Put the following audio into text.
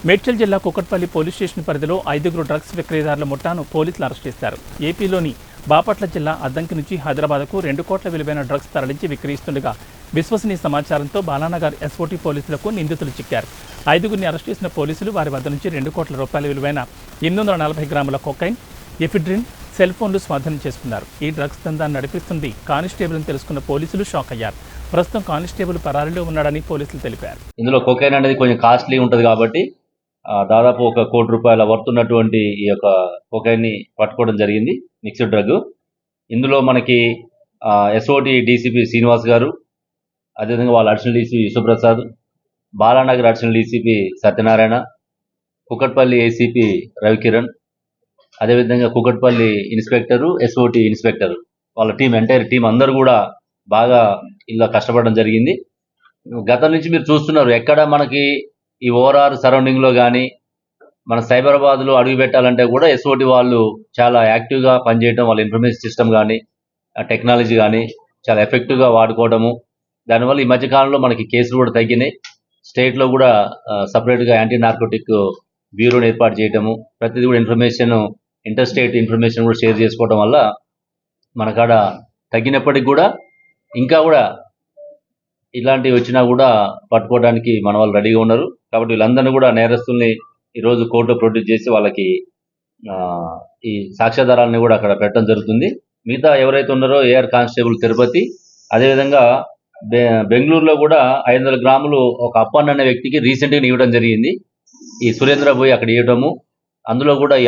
మేడ్చల్ జిల్లా Kukatpally police station పరిధిలో 5 drugs విక్రయదారుల ముఠాను పోలీసులు అరెస్ట్ చేశారు. ఏపీలోని బాపట్ల జిల్లా అద్దంకి నుంచి హైదరాబాద్కు 2 కోట్ల విలువైన డ్రగ్స్ తరలించి విక్రయిస్తుండగా విశ్వసనీయ సమాచారంతో బాలానగర్ ఎస్ఓటీ పోలీసులకు నిందితులు చిక్కారు. 5గురిని అరెస్ట్ చేసిన పోలీసులు వారి వద్ద నుంచి 2 కోట్ల రూపాయల విలువైన 840 గ్రాముల కొకైన్, ఎఫిడ్రిన్, సెల్ ఫోన్లు స్వాధీనం చేసుకున్నారు. ఈ డ్రగ్స్ దందాన్ని నడిపిస్తుంది కానిస్టేబుల్ అని తెలుసుకున్న పోలీసులు షాక్ అయ్యారు. ప్రస్తుతం కానిస్టేబుల్ పరారీలో ఉన్నాడని పోలీసులు తెలిపారు. ఇందులో కొకైన్ అనేది కొంచెం కాస్ట్లీ ఉంటుంది కాబట్టి దాదాపు 1 కోటి రూపాయల వర్త్ ఉన్నటువంటి ఈ యొక్క కొకైన్ని పట్టుకోవడం జరిగింది. Mixed drug. ఇందులో మనకి ఎస్ఓటి డీసీపీ శ్రీనివాస్ గారు, అదేవిధంగా వాళ్ళ additional DCP Vishwaprasad, Balanagar additional DCP Satyanarayana, Kukatpally ACP Ravikiran, అదేవిధంగా కుకట్పల్లి ఇన్స్పెక్టరు, ఎస్ఓటి ఇన్స్పెక్టర్, వాళ్ళ టీం, ఎంటైర్ టీం అందరూ కూడా బాగా ఇలా కష్టపడడం జరిగింది. గతం నుంచి మీరు చూస్తున్నారు, ఎక్కడ మనకి ఈ ఓఆర్ఆర్ సరౌండింగ్లో కానీ మన సైబరాబాద్లో అడుగు పెట్టాలంటే కూడా ఎస్ఓటి వాళ్ళు చాలా యాక్టివ్గా పనిచేయడం, వాళ్ళ ఇన్ఫర్మేషన్ సిస్టమ్ కానీ టెక్నాలజీ కానీ చాలా ఎఫెక్టివ్గా వాడుకోవడము. దానివల్ల ఈ మధ్యకాలంలో మనకి కేసులు కూడా తగ్గినాయి. స్టేట్లో కూడా సపరేట్గా యాంటీ నార్కోటిక్ బ్యూరోని ఏర్పాటు చేయడము, ప్రతిదీ కూడా ఇన్ఫర్మేషన్, ఇంటర్ స్టేట్ ఇన్ఫర్మేషన్ కూడా షేర్ చేసుకోవడం వల్ల మనకాడ తగ్గినప్పటికి కూడా ఇంకా కూడా ఇలాంటివి వచ్చినా కూడా పట్టుకోవడానికి మన వాళ్ళు రెడీగా ఉన్నారు. కాబట్టి వీళ్ళందరినీ కూడా నేరస్తుల్ని ఈరోజు కోర్టులో ప్రొడ్యూస్ చేసి వాళ్ళకి ఈ సాక్ష్యాధారాలని కూడా అక్కడ పెట్టడం జరుగుతుంది. మిగతా ఎవరైతే ఉన్నారో ఏఆర్ కానిస్టేబుల్ తిరుపతి, అదేవిధంగా బెంగళూరులో కూడా 500 గ్రాములు ఒక అప్పన్న అనే వ్యక్తికి రీసెంట్గా ఇవ్వడం జరిగింది. ఈ సురేంద్ర పోయి అక్కడ ఇవ్వడము, అందులో కూడా ఈ